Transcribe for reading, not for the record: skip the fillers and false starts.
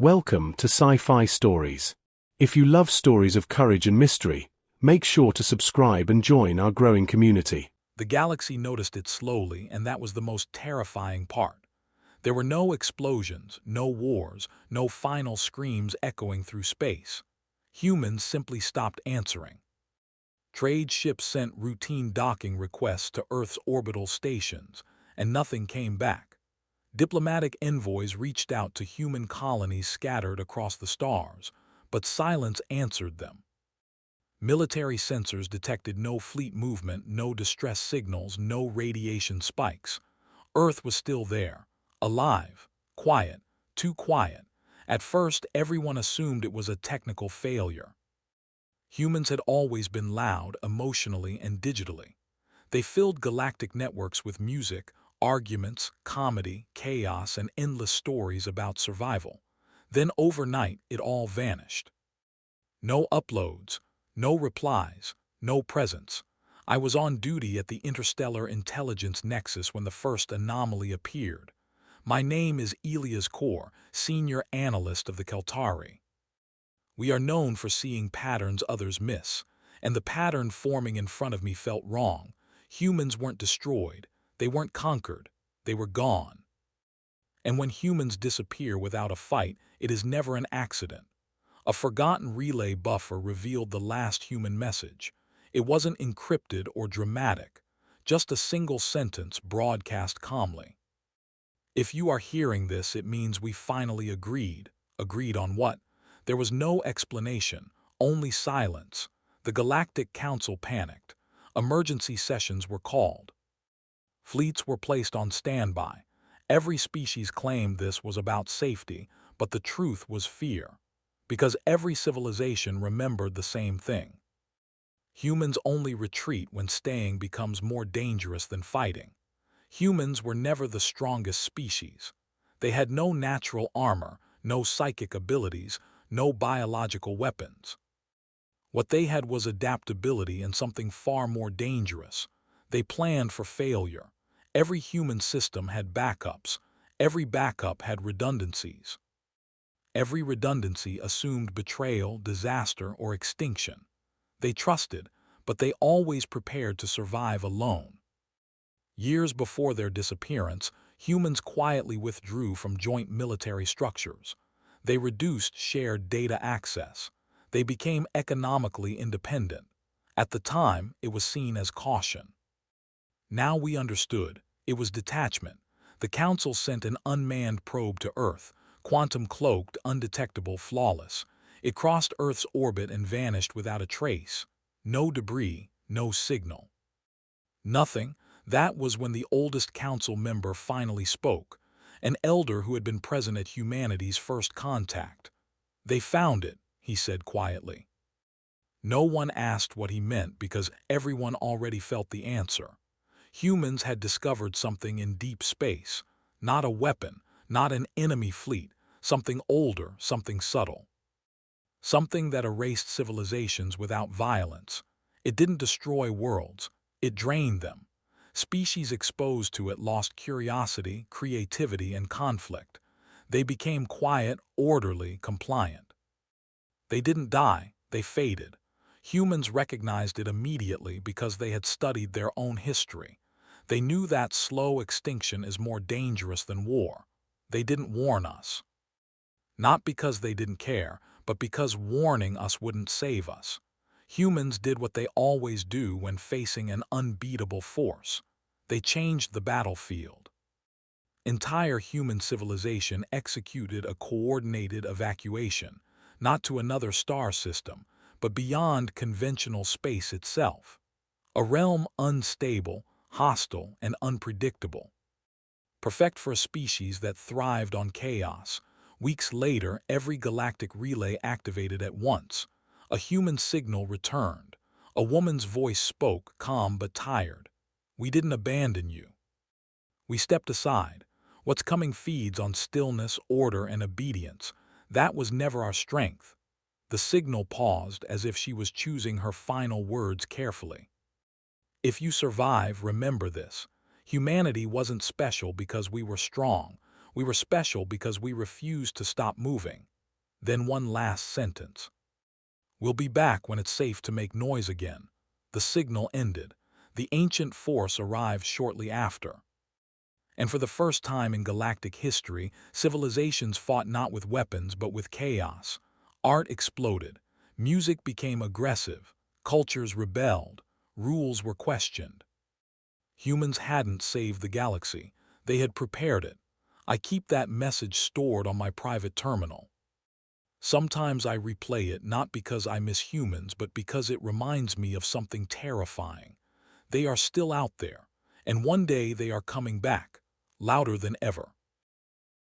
Welcome to Sci-Fi Stories. If you love stories of courage and mystery, make sure to subscribe and join our growing community. The galaxy noticed it slowly, and that was the most terrifying part. There were no explosions, no wars, no final screams echoing through space. Humans simply stopped answering. Trade ships sent routine docking requests to Earth's orbital stations, and nothing came back. Diplomatic envoys reached out to human colonies scattered across the stars, but silence answered them. Military sensors detected no fleet movement, no distress signals, no radiation spikes. Earth was still there, alive, quiet, too quiet. At first, everyone assumed it was a technical failure. Humans had always been loud emotionally and digitally. They filled galactic networks with music, arguments, comedy, chaos, and endless stories about survival. Then overnight, it all vanished. No uploads, no replies, no presence. I was on duty at the Interstellar Intelligence Nexus when the first anomaly appeared. My name is Elias Kor, Senior Analyst of the Keltari. We are known for seeing patterns others miss, and the pattern forming in front of me felt wrong. Humans weren't destroyed, they weren't conquered, they were gone. And when humans disappear without a fight, it is never an accident. A forgotten relay buffer revealed the last human message. It wasn't encrypted or dramatic, just a single sentence broadcast calmly. If you are hearing this, it means we finally agreed. Agreed on what? There was no explanation, only silence. The Galactic Council panicked. Emergency sessions were called. Fleets were placed on standby. Every species claimed this was about safety, but the truth was fear. Because every civilization remembered the same thing. Humans only retreat when staying becomes more dangerous than fighting. Humans were never the strongest species. They had no natural armor, no psychic abilities, no biological weapons. What they had was adaptability and something far more dangerous. They planned for failure. Every human system had backups. Every backup had redundancies. Every redundancy assumed betrayal, disaster, or extinction. They trusted, but they always prepared to survive alone. Years before their disappearance, humans quietly withdrew from joint military structures. They reduced shared data access. They became economically independent. At the time, it was seen as caution. Now we understood. It was detachment. The Council sent an unmanned probe to Earth, quantum-cloaked, undetectable, flawless. It crossed Earth's orbit and vanished without a trace. No debris, no signal. Nothing. That was when the oldest council member finally spoke, an elder who had been present at humanity's first contact. "They found it," he said quietly. No one asked what he meant because everyone already felt the answer. Humans had discovered something in deep space, not a weapon, not an enemy fleet, something older, something subtle. Something that erased civilizations without violence. It didn't destroy worlds, it drained them. Species exposed to it lost curiosity, creativity, and conflict. They became quiet, orderly, compliant. They didn't die, they faded. Humans recognized it immediately because they had studied their own history. They knew that slow extinction is more dangerous than war. They didn't warn us. Not because they didn't care, but because warning us wouldn't save us. Humans did what they always do when facing an unbeatable force. They changed the battlefield. Entire human civilization executed a coordinated evacuation, not to another star system, but beyond conventional space itself. A realm unstable, hostile, and unpredictable. Perfect for a species that thrived on chaos. Weeks later, every galactic relay activated at once. A human signal returned. A woman's voice spoke, calm but tired. "We didn't abandon you." We stepped aside. What's coming feeds on stillness, order, and obedience. That was never our strength. The signal paused as if she was choosing her final words carefully. "If you survive, remember this. Humanity wasn't special because we were strong. We were special because we refused to stop moving. Then one last sentence. "We'll be back when it's safe to make noise again." The signal ended. The ancient force arrived shortly after. And for the first time in galactic history, civilizations fought not with weapons but with chaos. Art exploded. Music became aggressive. Cultures rebelled. Rules were questioned. Humans hadn't saved the galaxy. They had prepared it. I keep that message stored on my private terminal. Sometimes I replay it not because I miss humans, but because it reminds me of something terrifying. They are still out there, and one day they are coming back, louder than ever.